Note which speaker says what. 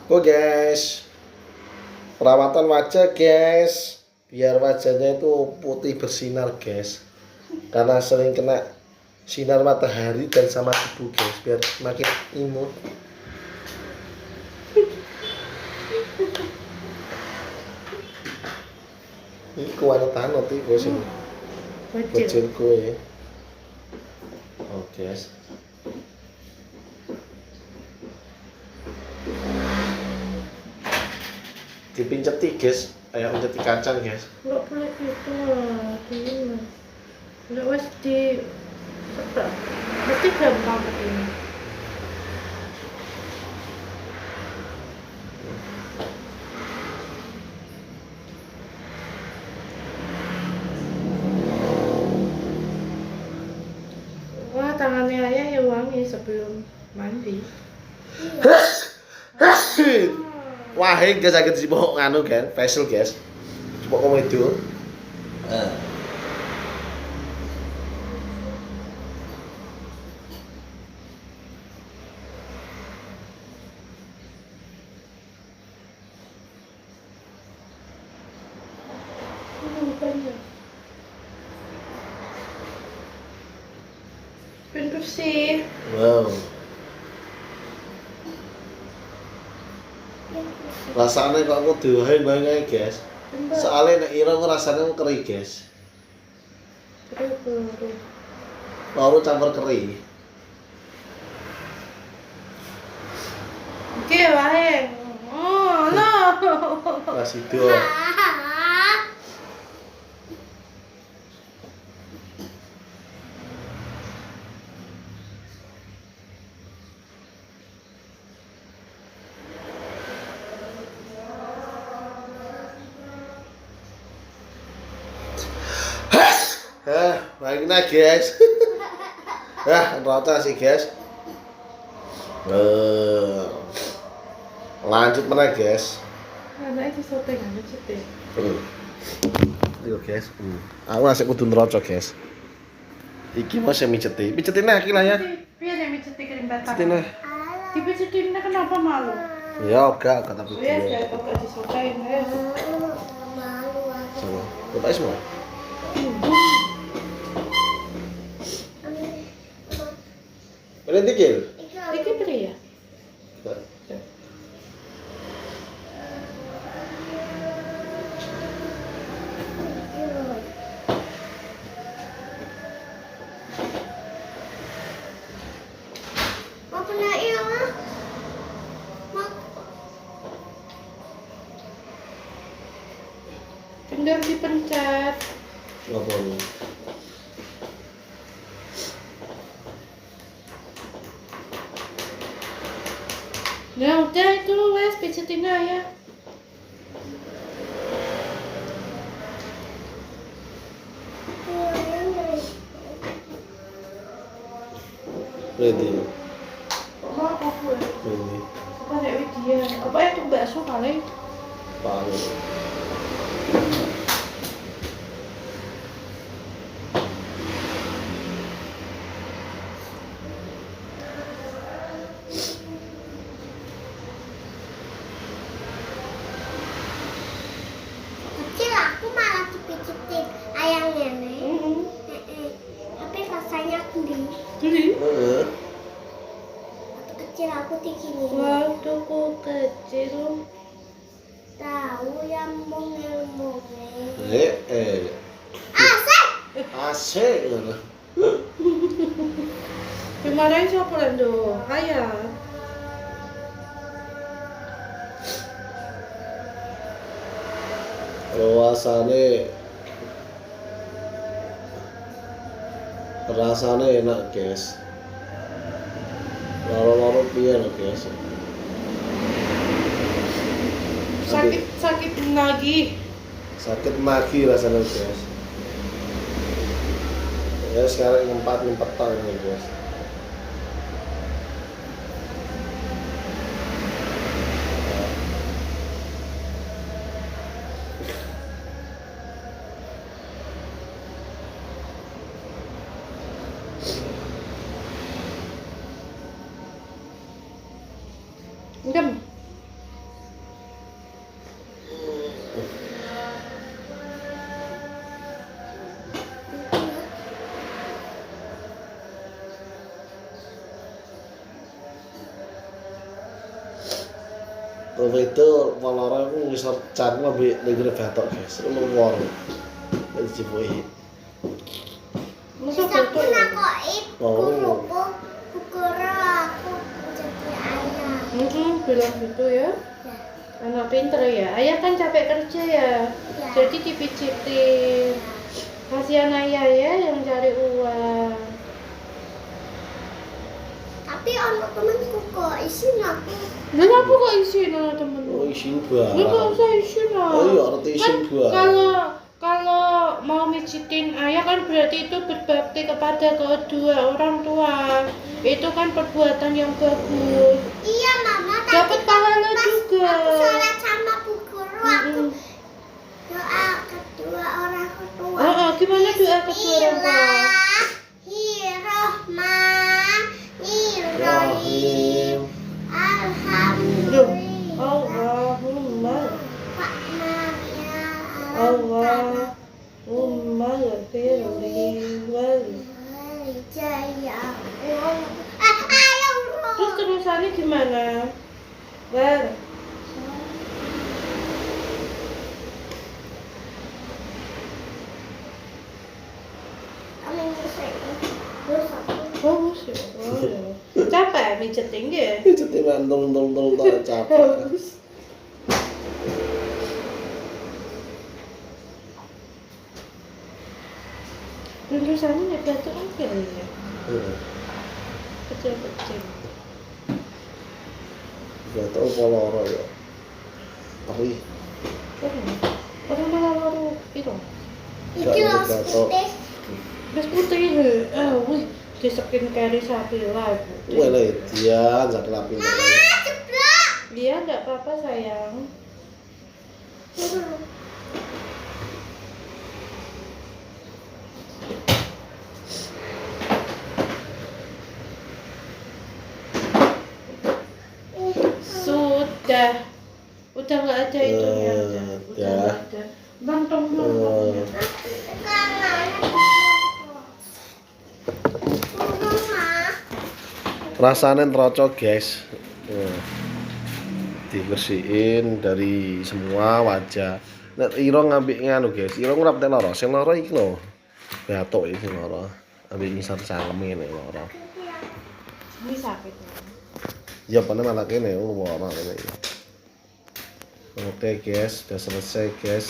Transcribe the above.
Speaker 1: Oh guys, perawatan wajah guys, biar wajahnya itu putih bersinar guys, karena sering kena sinar matahari dan sama debu guys, biar makin imut. Ini kualitas nanti guys ini, kecil kue. Oh guys. Dipinceti guys, kayak menceti kacang guys.
Speaker 2: Nggak boleh gitu lah, ini nggak wes di mesti gampang begini. Wah, tangannya ayah ya wangi sebelum mandi.
Speaker 1: Wah, ini guys sakit sibuk nganu kan, facial guys. Coba kamu itu.
Speaker 2: Pintu sih.
Speaker 1: Wow. Rasanya kok aku diwahin banget guys. Soalnya nek ira rasanya keri guys. Baru campur keri.
Speaker 2: Oke, baik. Oh, no.
Speaker 1: Kasih do. Baik nah guys. Rata sih guys. Lanjut mana guys?
Speaker 2: Anak itu sote kan lucu.
Speaker 1: Ayo guys. Aku nasi kudu nrocok guys. Iki mau saya miceti. Micetin lagi lah ya.
Speaker 2: Biar yang miceti kirim batang.
Speaker 1: Micetin lah.
Speaker 2: Dipicetin kenapa malu?
Speaker 1: Ya enggak kata
Speaker 2: Ya,
Speaker 1: video.
Speaker 2: saya kok disukain ya.
Speaker 1: Sama. Coba semua. Berhenti Gil.
Speaker 2: Iki beri ya?
Speaker 3: Mau pernah iya mah?
Speaker 2: Tinggal dipencet.
Speaker 1: Apa nih?
Speaker 2: Nah udah itu wes picetin aja.
Speaker 1: Berhenti.
Speaker 2: Mau apa gue?
Speaker 1: Berhenti.
Speaker 2: Apa dari dia? Apa ya tuh bakso paling?
Speaker 1: Paling.
Speaker 3: Kecil aku malah dipijetin ayang nenek. Tapi rasanya geli.
Speaker 2: Geli?
Speaker 3: Waktu kecil aku diginiin.
Speaker 2: Waktu ku kecil.
Speaker 3: Tahu yang mungil-mungil. Asik.
Speaker 1: Asik.
Speaker 2: Dimarahin siapa Lendo? Ayah.
Speaker 1: rasanya enak guys. Loro-loro piye lho guys.
Speaker 2: Sakit lagi.
Speaker 1: Sakit lagi rasanya guys. Ya sekarang nyempetan ini guys.
Speaker 2: Enggak.
Speaker 1: Kalau itu malah aku ngisar can lebih negeri batok guys, luar dari Cipuhi.
Speaker 2: Masa
Speaker 3: Bisa
Speaker 2: betul?
Speaker 3: pun aku
Speaker 1: Oh.
Speaker 3: kukuru aku jadi ayam.
Speaker 2: Bilang gitu ya.
Speaker 3: Ya.
Speaker 2: Anak pinter ya. Ayah kan capek kerja ya.
Speaker 3: Ya.
Speaker 2: Jadi dipijitin. Kasihan ayah ya yang cari uang.
Speaker 3: Tapi anak temanku kok isin aku.
Speaker 2: Lalu apa kok isin sama temen
Speaker 1: Oh
Speaker 2: lu?
Speaker 1: isin
Speaker 2: Lu gak
Speaker 1: barang.
Speaker 2: usah isin lah.
Speaker 1: Oh iya arti isin
Speaker 2: Kan
Speaker 1: barang.
Speaker 2: kalau mau mijitin ayah kan berarti itu berbakti kepada kedua orang tua. Itu kan perbuatan yang bagus.
Speaker 3: Iya mama.
Speaker 2: Dapat pahala juga.
Speaker 3: Aku sholat sama bu guru aku
Speaker 2: Mm-mm.
Speaker 3: doa kedua orang tua.
Speaker 2: Gimana doa kedua orang tua?
Speaker 3: Bismillahirrahmanirrahim.
Speaker 2: Loh,
Speaker 3: Alhamdulillah.
Speaker 2: Allahumma
Speaker 3: Allah.
Speaker 2: Allahumma ghafirli wal. Terus terusannya gimana? Bar. Bagus ya. Capek mijetin ya?
Speaker 1: Jadi mantul tak capek.
Speaker 2: Bagus. Terusannya nek batu enggak ya? Kecil-kecil.
Speaker 1: Gak tau kalau ya. Tapi
Speaker 2: Orang malah itu.
Speaker 3: Iki loh putih.
Speaker 2: Wis putih he. Wih, di skincare sapi lah.
Speaker 1: wah lah dia nggak kelapin.
Speaker 3: Jeblok.
Speaker 2: Iya, enggak apa-apa sayang. Udah nggak ada itunya, udah nggak ada. Bantong belum.
Speaker 1: Rasanya terocok guys. Dibersihin dari semua wajah. Nek iro ngambil nganu guys, iro ngrapte loro, sing loro iki lho. Batuk iki loro. Ambil ngisar cangkeme nek loro.
Speaker 2: Ini sakit.
Speaker 1: Ya panen malah kene loro ngene iki. Oke guys, sudah selesai guys.